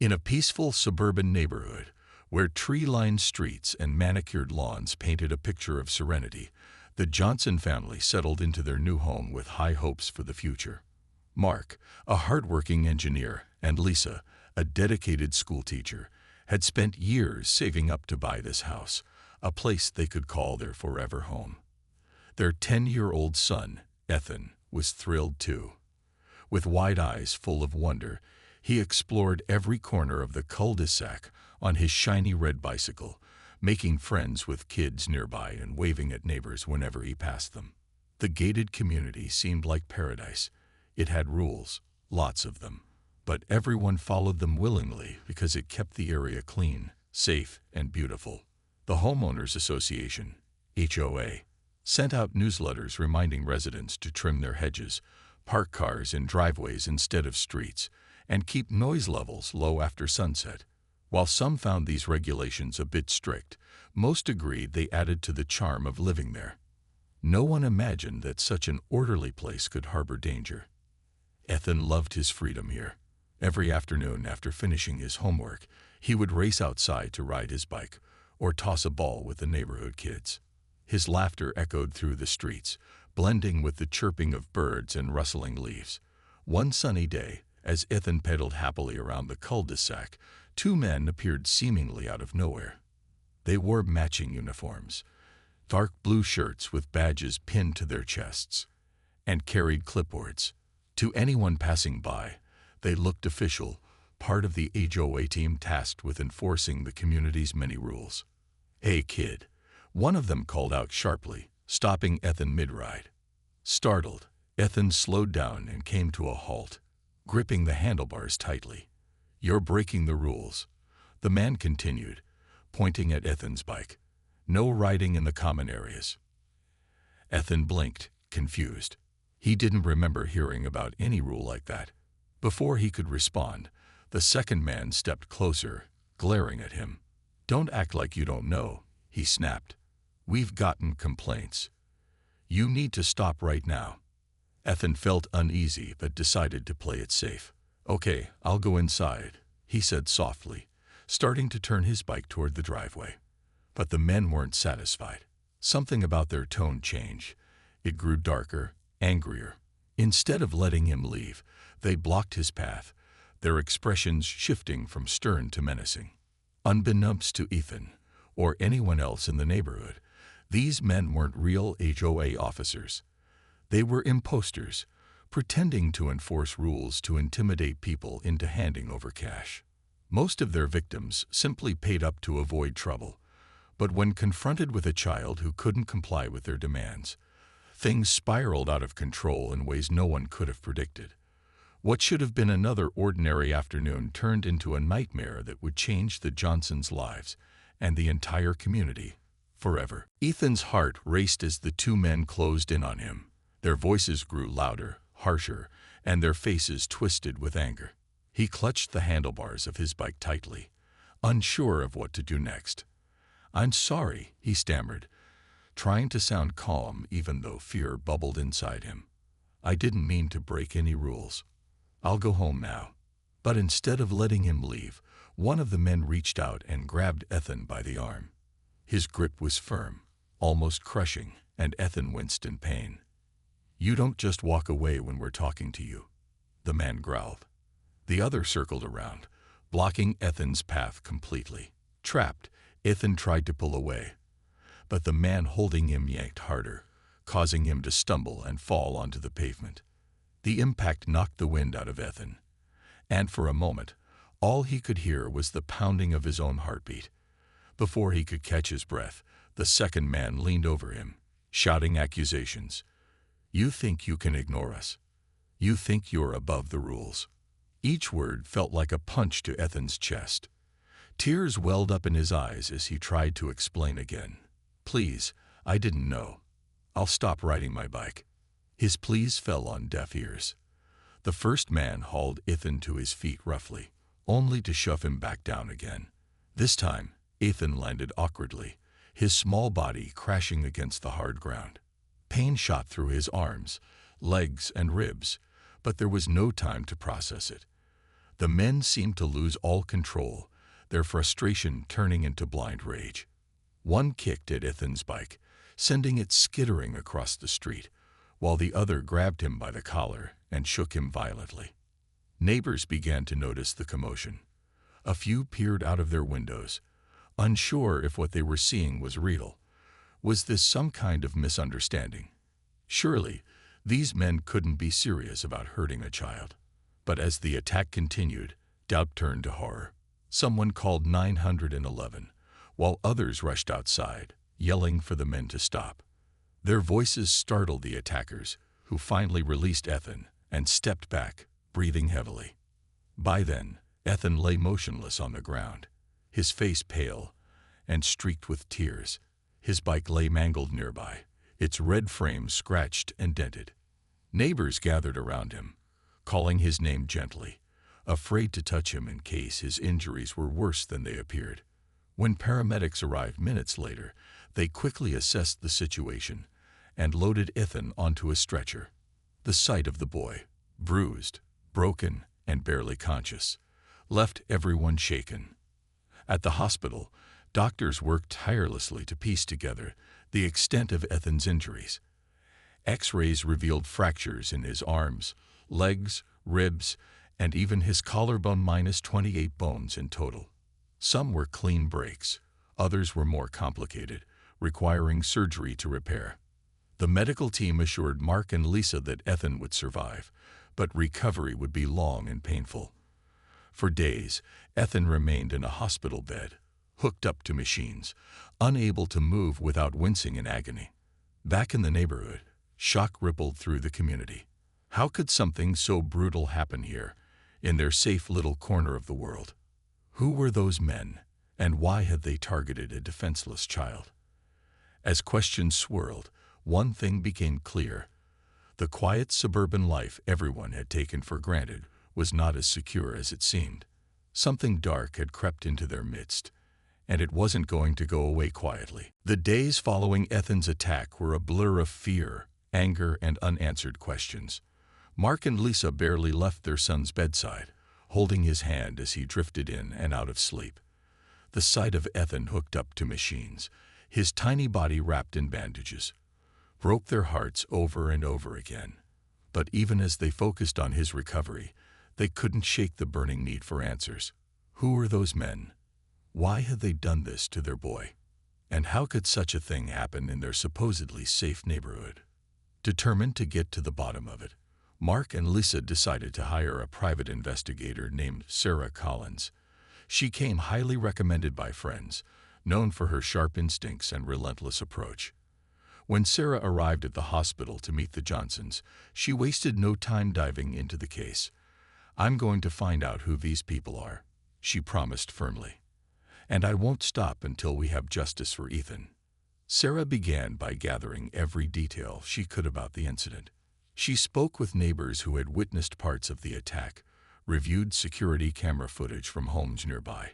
In a peaceful suburban neighborhood, where tree-lined streets and manicured lawns painted a picture of serenity, the Johnson family settled into their new home with high hopes for the future. Mark, a hardworking engineer, and Lisa, a dedicated schoolteacher, had spent years saving up to buy this house, a place they could call their forever home. Their 10-year-old son, Ethan, was thrilled too. With wide eyes full of wonder, he explored every corner of the cul-de-sac on his shiny red bicycle, making friends with kids nearby and waving at neighbors whenever he passed them. The gated community seemed like paradise. It had rules, lots of them, but everyone followed them willingly because it kept the area clean, safe, and beautiful. The Homeowners Association, HOA, sent out newsletters reminding residents to trim their hedges, park cars in driveways instead of streets, and keep noise levels low after sunset. While some found these regulations a bit strict, most agreed they added to the charm of living there. No one imagined that such an orderly place could harbor danger. Ethan loved his freedom here. Every afternoon after finishing his homework, he would race outside to ride his bike or toss a ball with the neighborhood kids. His laughter echoed through the streets, blending with the chirping of birds and rustling leaves. One sunny day, as Ethan pedaled happily around the cul-de-sac, two men appeared seemingly out of nowhere. They wore matching uniforms, dark blue shirts with badges pinned to their chests, and carried clipboards. To anyone passing by, they looked official, part of the HOA team tasked with enforcing the community's many rules. "Hey, kid," one of them called out sharply, stopping Ethan mid-ride. Startled, Ethan slowed down and came to a halt, gripping the handlebars tightly. "You're breaking the rules," the man continued, pointing at Ethan's bike. "No riding in the common areas." Ethan blinked, confused. He didn't remember hearing about any rule like that. Before he could respond, the second man stepped closer, glaring at him. "Don't act like you don't know," he snapped. "We've gotten complaints. You need to stop right now." Ethan felt uneasy but decided to play it safe. "Okay, I'll go inside," he said softly, starting to turn his bike toward the driveway. But the men weren't satisfied. Something about their tone changed. It grew darker, angrier. Instead of letting him leave, they blocked his path, their expressions shifting from stern to menacing. Unbeknownst to Ethan, or anyone else in the neighborhood, these men weren't real HOA officers. They were imposters, pretending to enforce rules to intimidate people into handing over cash. Most of their victims simply paid up to avoid trouble, but when confronted with a child who couldn't comply with their demands, things spiraled out of control in ways no one could have predicted. What should have been another ordinary afternoon turned into a nightmare that would change the Johnsons' lives and the entire community forever. Ethan's heart raced as the two men closed in on him. Their voices grew louder, harsher, and their faces twisted with anger. He clutched the handlebars of his bike tightly, unsure of what to do next. "I'm sorry," he stammered, trying to sound calm even though fear bubbled inside him. "I didn't mean to break any rules. I'll go home now." But instead of letting him leave, one of the men reached out and grabbed Ethan by the arm. His grip was firm, almost crushing, and Ethan winced in pain. "You don't just walk away when we're talking to you," the man growled. The other circled around, blocking Ethan's path completely. Trapped, Ethan tried to pull away, but the man holding him yanked harder, causing him to stumble and fall onto the pavement. The impact knocked the wind out of Ethan, and for a moment, all he could hear was the pounding of his own heartbeat. Before he could catch his breath, the second man leaned over him, shouting accusations. "You think you can ignore us? You think you're above the rules?" Each word felt like a punch to Ethan's chest. Tears welled up in his eyes as he tried to explain again. "Please, I didn't know. I'll stop riding my bike." His pleas fell on deaf ears. The first man hauled Ethan to his feet roughly, only to shove him back down again. This time, Ethan landed awkwardly, his small body crashing against the hard ground. Pain shot through his arms, legs, and ribs, but there was no time to process it. The men seemed to lose all control, their frustration turning into blind rage. One kicked at Ethan's bike, sending it skittering across the street, while the other grabbed him by the collar and shook him violently. Neighbors began to notice the commotion. A few peered out of their windows, unsure if what they were seeing was real. Was this some kind of misunderstanding? Surely, these men couldn't be serious about hurting a child. But as the attack continued, doubt turned to horror. Someone called 911, while others rushed outside, yelling for the men to stop. Their voices startled the attackers, who finally released Ethan and stepped back, breathing heavily. By then, Ethan lay motionless on the ground, his face pale and streaked with tears. His bike lay mangled nearby, its red frame scratched and dented. Neighbors gathered around him, calling his name gently, afraid to touch him in case his injuries were worse than they appeared. When paramedics arrived minutes later, they quickly assessed the situation and loaded Ethan onto a stretcher. The sight of the boy, bruised, broken, and barely conscious, left everyone shaken. At the hospital, doctors worked tirelessly to piece together the extent of Ethan's injuries. X-rays revealed fractures in his arms, legs, ribs, and even his collarbone minus 28 bones in total. Some were clean breaks, others were more complicated, requiring surgery to repair. The medical team assured Mark and Lisa that Ethan would survive, but recovery would be long and painful. For days, Ethan remained in a hospital bed, hooked up to machines, unable to move without wincing in agony. Back in the neighborhood, shock rippled through the community. How could something so brutal happen here, in their safe little corner of the world? Who were those men, and why had they targeted a defenseless child? As questions swirled, one thing became clear. The quiet suburban life everyone had taken for granted was not as secure as it seemed. Something dark had crept into their midst, and it wasn't going to go away quietly. The days following Ethan's attack were a blur of fear, anger, and unanswered questions. Mark and Lisa barely left their son's bedside, holding his hand as he drifted in and out of sleep. The sight of Ethan hooked up to machines, his tiny body wrapped in bandages, broke their hearts over and over again. But even as they focused on his recovery, they couldn't shake the burning need for answers. Who were those men? Why had they done this to their boy? And how could such a thing happen in their supposedly safe neighborhood? Determined to get to the bottom of it, Mark and Lisa decided to hire a private investigator named Sarah Collins. She came highly recommended by friends, known for her sharp instincts and relentless approach. When Sarah arrived at the hospital to meet the Johnsons, she wasted no time diving into the case. "I'm going to find out who these people are," she promised firmly. "And I won't stop until we have justice for Ethan." Sarah began by gathering every detail she could about the incident. She spoke with neighbors who had witnessed parts of the attack, reviewed security camera footage from homes nearby,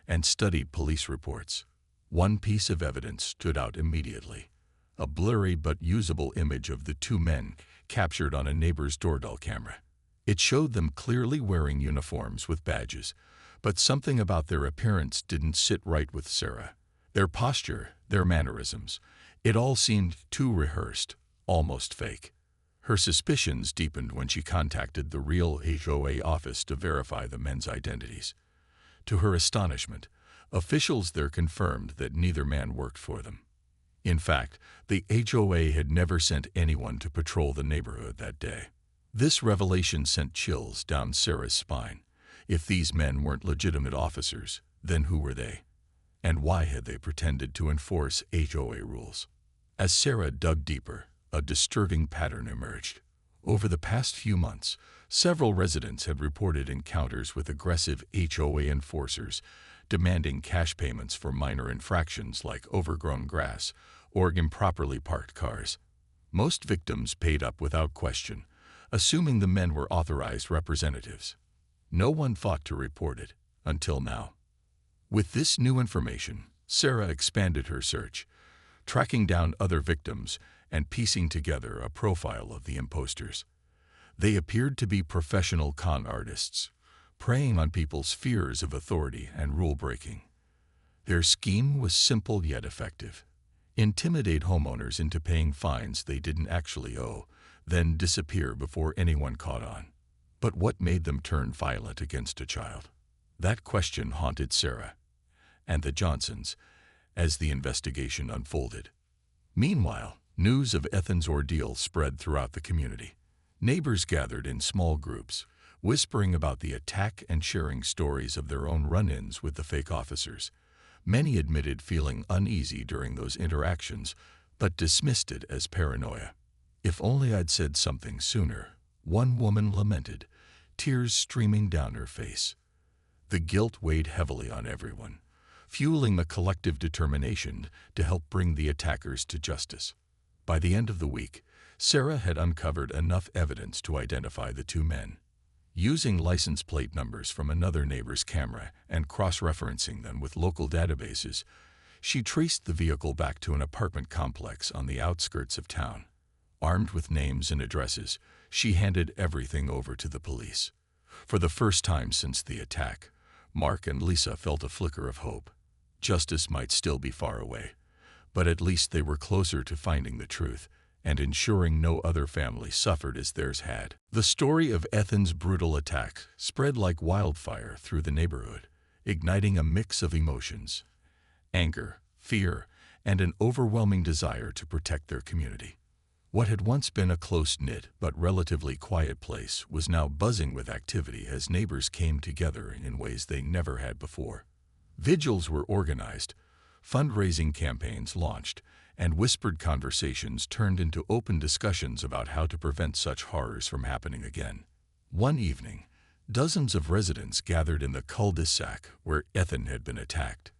and studied police reports. One piece of evidence stood out immediately: a blurry but usable image of the two men captured on a neighbor's doorbell camera. It showed them clearly wearing uniforms with badges, but something about their appearance didn't sit right with Sarah. Their posture, their mannerisms, it all seemed too rehearsed, almost fake. Her suspicions deepened when she contacted the Real HOA office to verify the men's identities. To her astonishment, officials there confirmed that neither man worked for them. In fact, the HOA had never sent anyone to patrol the neighborhood that day. This revelation sent chills down Sarah's spine. If these men weren't legitimate officers, then who were they? And why had they pretended to enforce HOA rules? As Sarah dug deeper, a disturbing pattern emerged. Over the past few months, several residents had reported encounters with aggressive HOA enforcers, demanding cash payments for minor infractions like overgrown grass or improperly parked cars. Most victims paid up without question, assuming the men were authorized representatives. No one fought to report it, until now. With this new information, Sarah expanded her search, tracking down other victims and piecing together a profile of the imposters. They appeared to be professional con artists, preying on people's fears of authority and rule-breaking. Their scheme was simple yet effective. Intimidate homeowners into paying fines they didn't actually owe, then disappear before anyone caught on. But what made them turn violent against a child? That question haunted Sarah and the Johnsons as the investigation unfolded. Meanwhile, news of Ethan's ordeal spread throughout the community. Neighbors gathered in small groups, whispering about the attack and sharing stories of their own run-ins with the fake officers. Many admitted feeling uneasy during those interactions, but dismissed it as paranoia. "If only I'd said something sooner," one woman lamented, tears streaming down her face. The guilt weighed heavily on everyone, fueling the collective determination to help bring the attackers to justice. By the end of the week, Sarah had uncovered enough evidence to identify the two men. Using license plate numbers from another neighbor's camera and cross-referencing them with local databases, she traced the vehicle back to an apartment complex on the outskirts of town. Armed with names and addresses, she handed everything over to the police. For the first time since the attack, Mark and Lisa felt a flicker of hope. Justice might still be far away, but at least they were closer to finding the truth and ensuring no other family suffered as theirs had. The story of Ethan's brutal attack spread like wildfire through the neighborhood, igniting a mix of emotions: anger, fear, and an overwhelming desire to protect their community. What had once been a close-knit but relatively quiet place was now buzzing with activity as neighbors came together in ways they never had before. Vigils were organized, fundraising campaigns launched, and whispered conversations turned into open discussions about how to prevent such horrors from happening again. One evening, dozens of residents gathered in the cul-de-sac where Ethan had been attacked.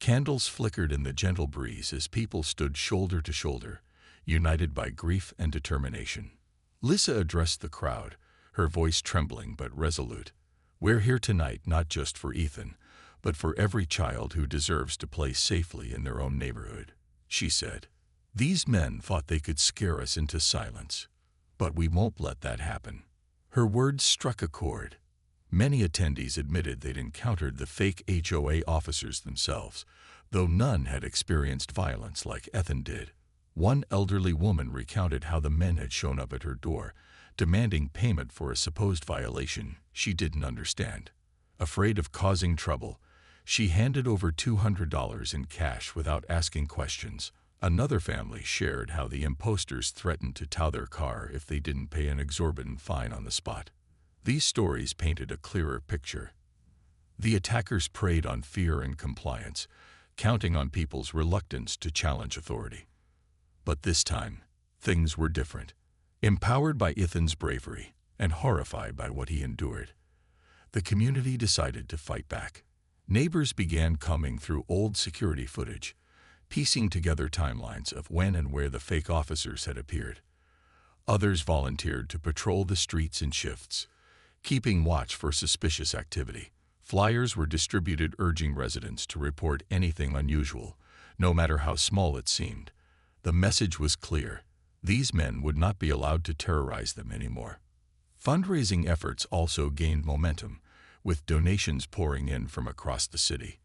Candles flickered in the gentle breeze as people stood shoulder to shoulder, united by grief and determination. Lisa addressed the crowd, her voice trembling but resolute. "We're here tonight not just for Ethan, but for every child who deserves to play safely in their own neighborhood," she said. "These men thought they could scare us into silence, but we won't let that happen." Her words struck a chord. Many attendees admitted they'd encountered the fake HOA officers themselves, though none had experienced violence like Ethan did. One elderly woman recounted how the men had shown up at her door, demanding payment for a supposed violation she didn't understand. Afraid of causing trouble, she handed over $200 in cash without asking questions. Another family shared how the imposters threatened to tow their car if they didn't pay an exorbitant fine on the spot. These stories painted a clearer picture. The attackers preyed on fear and compliance, counting on people's reluctance to challenge authority. But this time, things were different. Empowered by Ethan's bravery and horrified by what he endured, the community decided to fight back. Neighbors began combing through old security footage, piecing together timelines of when and where the fake officers had appeared. Others volunteered to patrol the streets in shifts, keeping watch for suspicious activity. Flyers were distributed urging residents to report anything unusual, no matter how small it seemed. The message was clear: these men would not be allowed to terrorize them anymore. Fundraising efforts also gained momentum, with donations pouring in from across the city.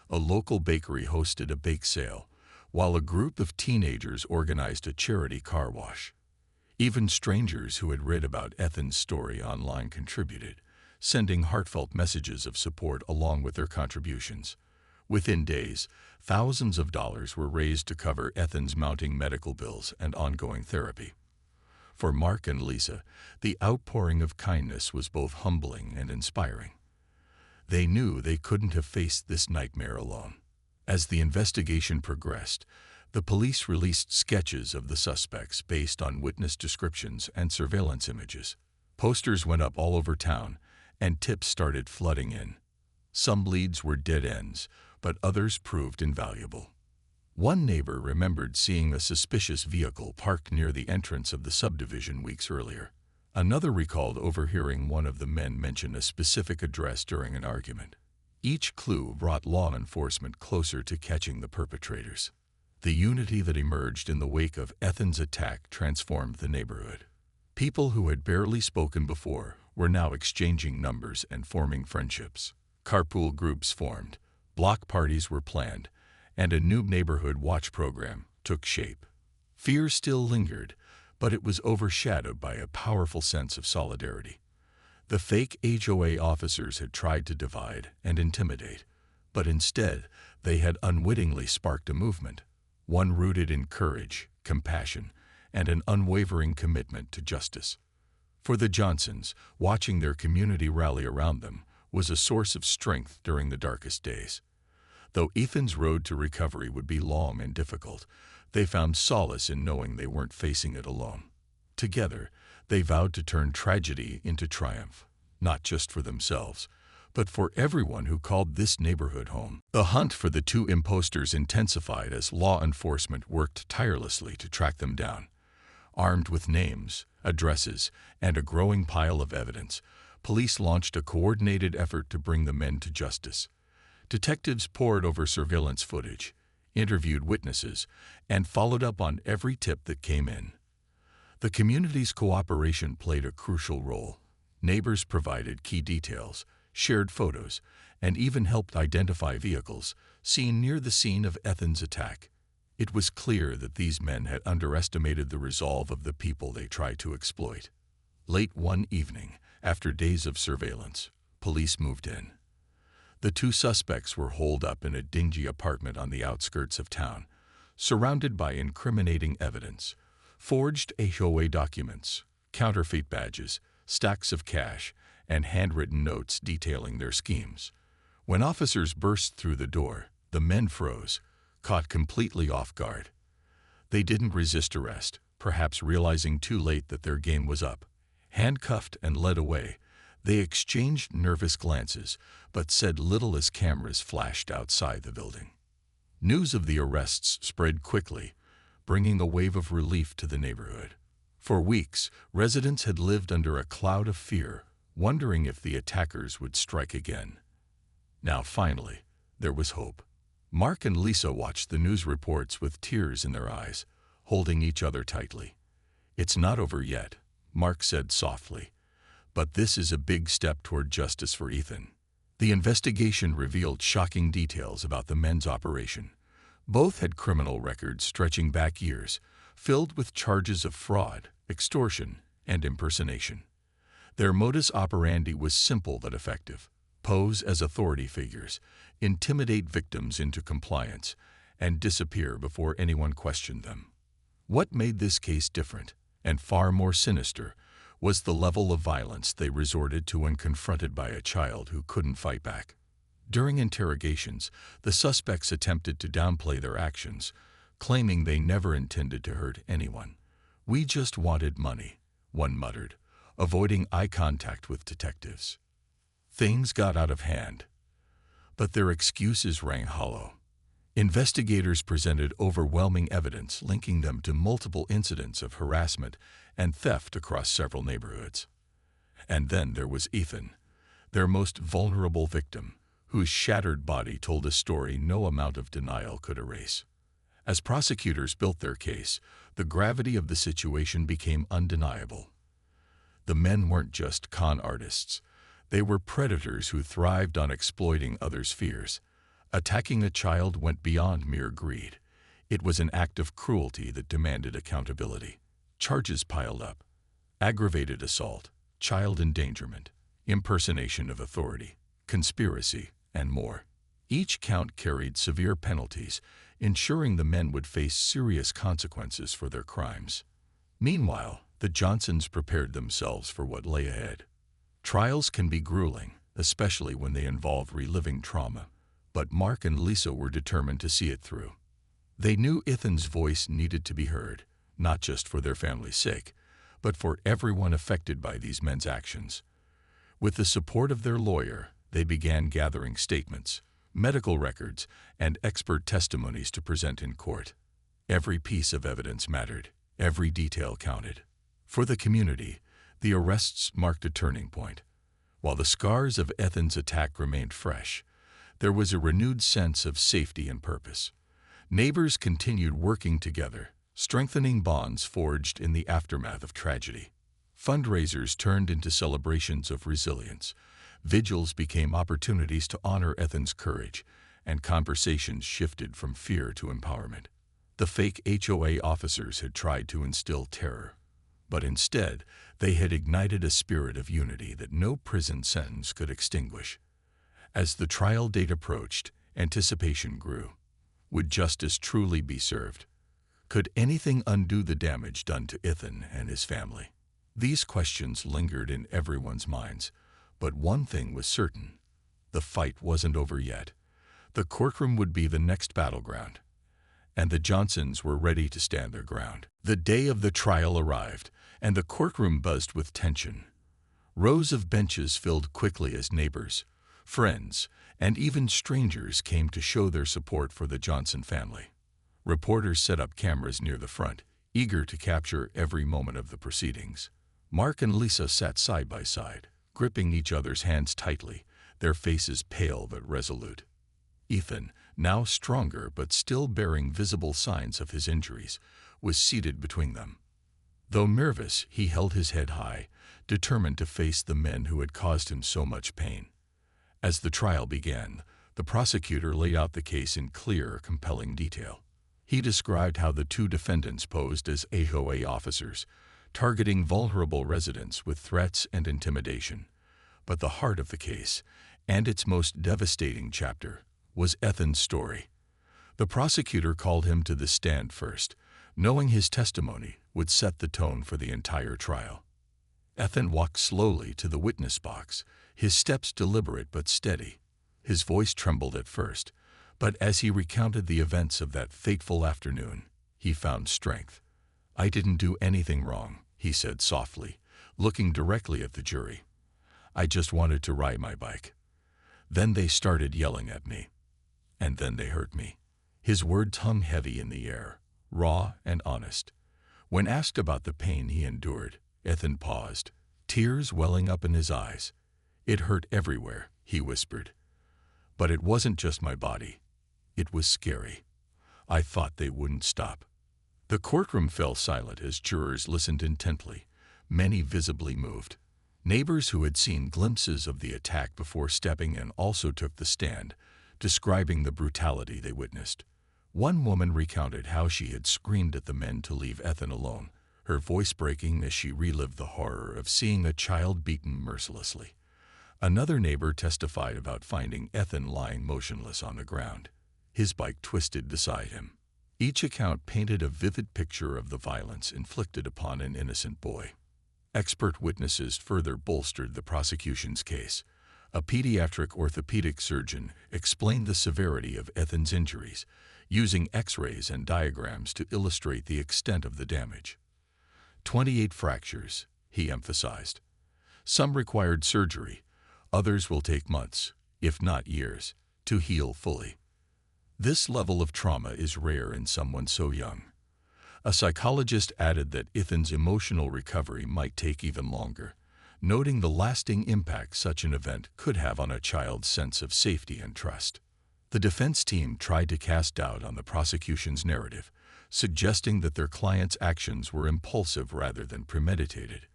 A local bakery hosted a bake sale, while a group of teenagers organized a charity car wash. Even strangers who had read about Ethan's story online contributed, sending heartfelt messages of support along with their contributions. Within days, thousands of dollars were raised to cover Ethan's mounting medical bills and ongoing therapy. For Mark and Lisa, the outpouring of kindness was both humbling and inspiring. They knew they couldn't have faced this nightmare alone. As the investigation progressed, the police released sketches of the suspects based on witness descriptions and surveillance images. Posters went up all over town, and tips started flooding in. Some leads were dead ends, but others proved invaluable. One neighbor remembered seeing a suspicious vehicle parked near the entrance of the subdivision weeks earlier. Another recalled overhearing one of the men mention a specific address during an argument. Each clue brought law enforcement closer to catching the perpetrators. The unity that emerged in the wake of Ethan's attack transformed the neighborhood. People who had barely spoken before were now exchanging numbers and forming friendships. Carpool groups formed, block parties were planned, and a new neighborhood watch program took shape. Fear still lingered, but it was overshadowed by a powerful sense of solidarity. The fake HOA officers had tried to divide and intimidate, but instead they had unwittingly sparked a movement, one rooted in courage, compassion, and an unwavering commitment to justice. For the Johnsons, watching their community rally around them was a source of strength during the darkest days. Though Ethan's road to recovery would be long and difficult, they found solace in knowing they weren't facing it alone. Together, they vowed to turn tragedy into triumph, not just for themselves, but for everyone who called this neighborhood home. The hunt for the two imposters intensified as law enforcement worked tirelessly to track them down. Armed with names, addresses, and a growing pile of evidence, police launched a coordinated effort to bring the men to justice. Detectives pored over surveillance footage, interviewed witnesses, and followed up on every tip that came in. The community's cooperation played a crucial role. Neighbors provided key details, shared photos, and even helped identify vehicles seen near the scene of Ethan's attack. It was clear that these men had underestimated the resolve of the people they tried to exploit. Late one evening, after days of surveillance, police moved in. The two suspects were holed up in a dingy apartment on the outskirts of town, surrounded by incriminating evidence, forged HOA documents, counterfeit badges, stacks of cash, and handwritten notes detailing their schemes. When officers burst through the door, the men froze, caught completely off guard. They didn't resist arrest, perhaps realizing too late that their game was up. Handcuffed and led away, they exchanged nervous glances, but said little as cameras flashed outside the building. News of the arrests spread quickly, bringing a wave of relief to the neighborhood. For weeks, residents had lived under a cloud of fear, wondering if the attackers would strike again. Now finally, there was hope. Mark and Lisa watched the news reports with tears in their eyes, holding each other tightly. "It's not over yet," Mark said softly, "but this is a big step toward justice for Ethan." The investigation revealed shocking details about the men's operation. Both had criminal records stretching back years, filled with charges of fraud, extortion, and impersonation. Their modus operandi was simple but effective: pose as authority figures, intimidate victims into compliance, and disappear before anyone questioned them. What made this case different, and far more sinister, was the level of violence they resorted to when confronted by a child who couldn't fight back. During interrogations, the suspects attempted to downplay their actions, claiming they never intended to hurt anyone. "We just wanted money," one muttered, avoiding eye contact with detectives. Things got out of hand, but their excuses rang hollow. Investigators presented overwhelming evidence linking them to multiple incidents of harassment and theft across several neighborhoods. And then there was Ethan, their most vulnerable victim, whose shattered body told a story no amount of denial could erase. As prosecutors built their case, the gravity of the situation became undeniable. The men weren't just con artists. They were predators who thrived on exploiting others' fears. Attacking a child went beyond mere greed. It was an act of cruelty that demanded accountability. Charges piled up: aggravated assault, child endangerment, impersonation of authority, conspiracy, and more. Each count carried severe penalties, ensuring the men would face serious consequences for their crimes. Meanwhile, the Johnsons prepared themselves for what lay ahead. Trials can be grueling, especially when they involve reliving trauma, but Mark and Lisa were determined to see it through. They knew Ethan's voice needed to be heard, not just for their family's sake, but for everyone affected by these men's actions. With the support of their lawyer, they began gathering statements, medical records, and expert testimonies to present in court. Every piece of evidence mattered, every detail counted. For the community, the arrests marked a turning point. While the scars of Ethan's attack remained fresh, there was a renewed sense of safety and purpose. Neighbors continued working together, strengthening bonds forged in the aftermath of tragedy. Fundraisers turned into celebrations of resilience. Vigils became opportunities to honor Ethan's courage, and conversations shifted from fear to empowerment. The fake HOA officers had tried to instill terror, but instead they had ignited a spirit of unity that no prison sentence could extinguish. As the trial date approached, anticipation grew. Would justice truly be served? Could anything undo the damage done to Ethan and his family? These questions lingered in everyone's minds, but one thing was certain: the fight wasn't over yet. The courtroom would be the next battleground, and the Johnsons were ready to stand their ground. The day of the trial arrived, and the courtroom buzzed with tension. Rows of benches filled quickly as neighbors, friends, and even strangers came to show their support for the Johnson family. Reporters set up cameras near the front, eager to capture every moment of the proceedings. Mark and Lisa sat side by side, gripping each other's hands tightly, their faces pale but resolute. Ethan, now stronger but still bearing visible signs of his injuries, was seated between them. Though nervous, he held his head high, determined to face the men who had caused him so much pain. As the trial began, the prosecutor laid out the case in clear, compelling detail. He described how the two defendants posed as HOA officers, targeting vulnerable residents with threats and intimidation. But the heart of the case, and its most devastating chapter, was Ethan's story. The prosecutor called him to the stand first, knowing his testimony would set the tone for the entire trial. Ethan walked slowly to the witness box, his steps deliberate but steady. His voice trembled at first, but as he recounted the events of that fateful afternoon, he found strength. "I didn't do anything wrong," he said softly, looking directly at the jury. "I just wanted to ride my bike. Then they started yelling at me. And then they hurt me." His words hung heavy in the air, raw and honest. When asked about the pain he endured, Ethan paused, tears welling up in his eyes. "It hurt everywhere," he whispered. "But it wasn't just my body. It was scary. I thought they wouldn't stop." The courtroom fell silent as jurors listened intently, many visibly moved. Neighbors who had seen glimpses of the attack before stepping in also took the stand, describing the brutality they witnessed. One woman recounted how she had screamed at the men to leave Ethan alone, her voice breaking as she relived the horror of seeing a child beaten mercilessly. Another neighbor testified about finding Ethan lying motionless on the ground, his bike twisted beside him. Each account painted a vivid picture of the violence inflicted upon an innocent boy. Expert witnesses further bolstered the prosecution's case. A pediatric orthopedic surgeon explained the severity of Ethan's injuries, using X-rays and diagrams to illustrate the extent of the damage. 28 fractures, he emphasized. Some required surgery, others will take months, if not years, to heal fully. This level of trauma is rare in someone so young. A psychologist added that Ethan's emotional recovery might take even longer, noting the lasting impact such an event could have on a child's sense of safety and trust. The defense team tried to cast doubt on the prosecution's narrative, suggesting that their client's actions were impulsive rather than premeditated.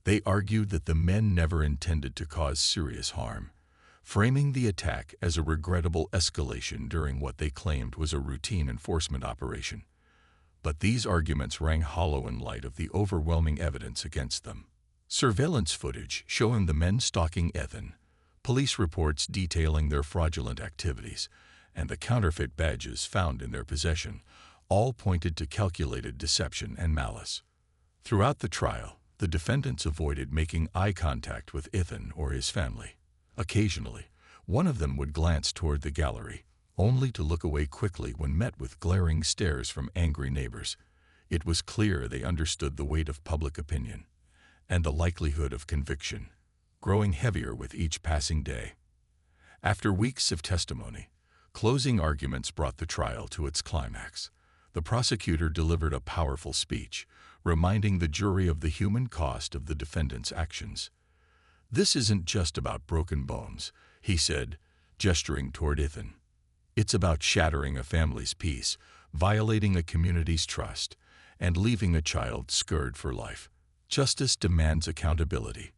They argued that the men never intended to cause serious harm, framing the attack as a regrettable escalation during what they claimed was a routine enforcement operation. But these arguments rang hollow in light of the overwhelming evidence against them. Surveillance footage showing the men stalking Ethan, police reports detailing their fraudulent activities, and the counterfeit badges found in their possession all pointed to calculated deception and malice. Throughout the trial, the defendants avoided making eye contact with Ethan or his family. Occasionally, one of them would glance toward the gallery, only to look away quickly when met with glaring stares from angry neighbors. It was clear they understood the weight of public opinion and the likelihood of conviction, growing heavier with each passing day. After weeks of testimony, closing arguments brought the trial to its climax. The prosecutor delivered a powerful speech, reminding the jury of the human cost of the defendant's actions. "This isn't just about broken bones," he said, gesturing toward Ethan. "It's about shattering a family's peace, violating a community's trust, and leaving a child scarred for life." Justice demands accountability,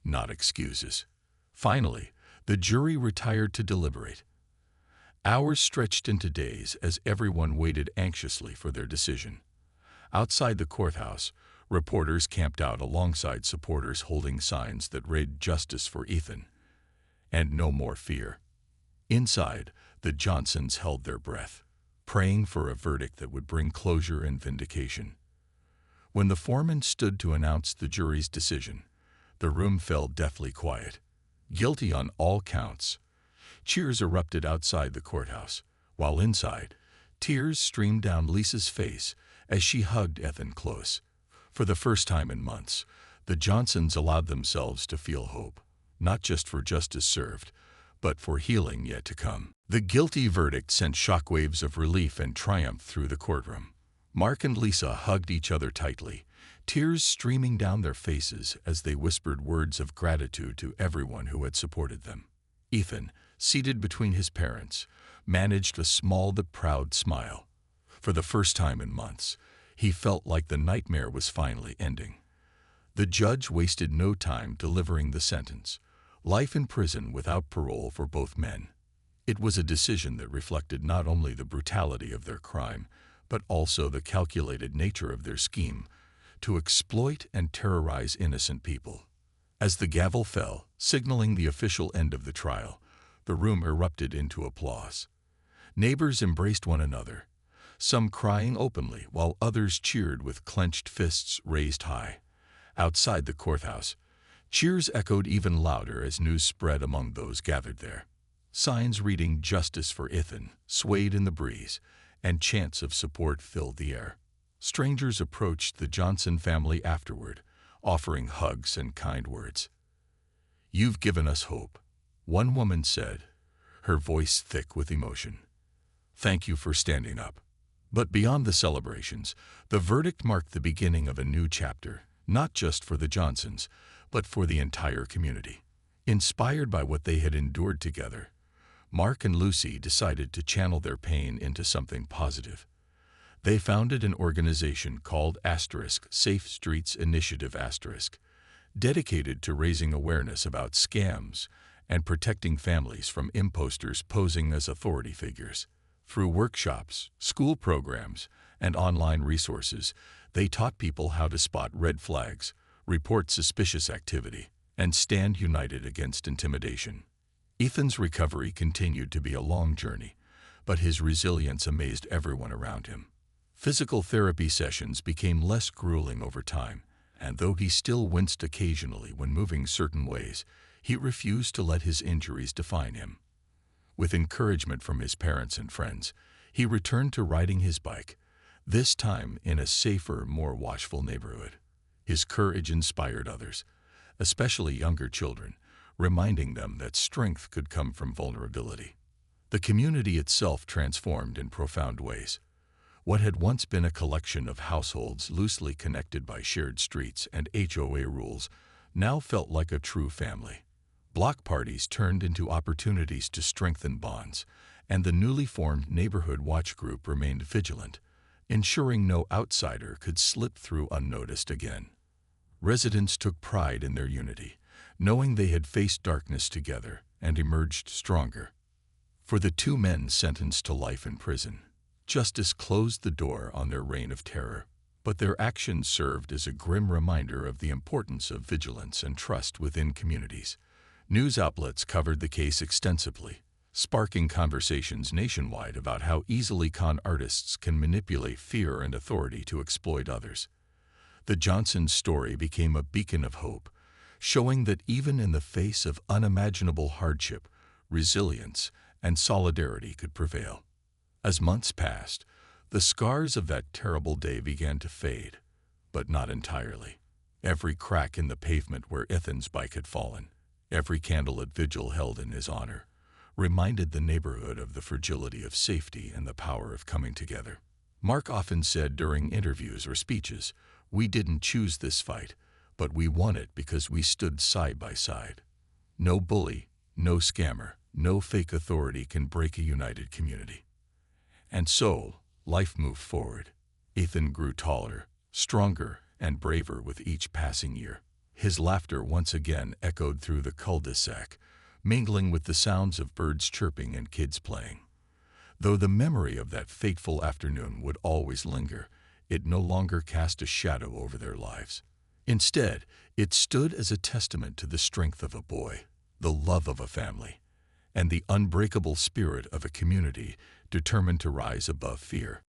not excuses. Finally, the jury retired to deliberate. Hours stretched into days as everyone waited anxiously for their decision. Outside the courthouse, reporters camped out alongside supporters holding signs that read "Justice for Ethan" and "No more fear." Inside, the Johnsons held their breath, praying for a verdict that would bring closure and vindication. When the foreman stood to announce the jury's decision, the room fell deathly quiet. Guilty on all counts. Cheers erupted outside the courthouse, while inside, tears streamed down Lisa's face as she hugged Ethan close. For the first time in months, the Johnsons allowed themselves to feel hope, not just for justice served, but for healing yet to come. The guilty verdict sent shockwaves of relief and triumph through the courtroom. Mark and Lisa hugged each other tightly, tears streaming down their faces as they whispered words of gratitude to everyone who had supported them. Ethan, seated between his parents, managed a small but proud smile. For the first time in months, he felt like the nightmare was finally ending. The judge wasted no time delivering the sentence: life in prison without parole for both men. It was a decision that reflected not only the brutality of their crime, but also the calculated nature of their scheme to exploit and terrorize innocent people. As the gavel fell, signaling the official end of the trial, the room erupted into applause. Neighbors embraced one another, some crying openly while others cheered with clenched fists raised high. Outside the courthouse, cheers echoed even louder as news spread among those gathered there. Signs reading "Justice for Ethan" swayed in the breeze, and chants of support filled the air. Strangers approached the Johnson family afterward, offering hugs and kind words. "You've given us hope," one woman said, her voice thick with emotion. "Thank you for standing up." But beyond the celebrations, the verdict marked the beginning of a new chapter, not just for the Johnsons, but for the entire community. Inspired by what they had endured together, Mark and Lucy decided to channel their pain into something positive. They founded an organization called Safe Streets Initiative *, dedicated to raising awareness about scams and protecting families from imposters posing as authority figures. Through workshops, school programs, and online resources, they taught people how to spot red flags, report suspicious activity, and stand united against intimidation. Ethan's recovery continued to be a long journey, but his resilience amazed everyone around him. Physical therapy sessions became less grueling over time, and though he still winced occasionally when moving certain ways, he refused to let his injuries define him. With encouragement from his parents and friends, he returned to riding his bike, this time in a safer, more watchful neighborhood. His courage inspired others, especially younger children, reminding them that strength could come from vulnerability. The community itself transformed in profound ways. What had once been a collection of households loosely connected by shared streets and HOA rules now felt like a true family. Block parties turned into opportunities to strengthen bonds, and the newly formed Neighborhood Watch Group remained vigilant, ensuring no outsider could slip through unnoticed again. Residents took pride in their unity, knowing they had faced darkness together and emerged stronger. For the two men sentenced to life in prison, justice closed the door on their reign of terror, but their actions served as a grim reminder of the importance of vigilance and trust within communities. News outlets covered the case extensively, sparking conversations nationwide about how easily con artists can manipulate fear and authority to exploit others. The Johnsons' story became a beacon of hope, showing that even in the face of unimaginable hardship, resilience and solidarity could prevail. As months passed, the scars of that terrible day began to fade, but not entirely. Every crack in the pavement where Ethan's bike had fallen, every candlelit vigil held in his honor, reminded the neighborhood of the fragility of safety and the power of coming together. Mark often said during interviews or speeches, "We didn't choose this fight, but we won it because we stood side by side." No bully, no scammer, no fake authority can break a united community. And so, life moved forward. Ethan grew taller, stronger, and braver with each passing year. His laughter once again echoed through the cul-de-sac, mingling with the sounds of birds chirping and kids playing. Though the memory of that fateful afternoon would always linger, it no longer cast a shadow over their lives. Instead, it stood as a testament to the strength of a boy, the love of a family, and the unbreakable spirit of a community determined to rise above fear.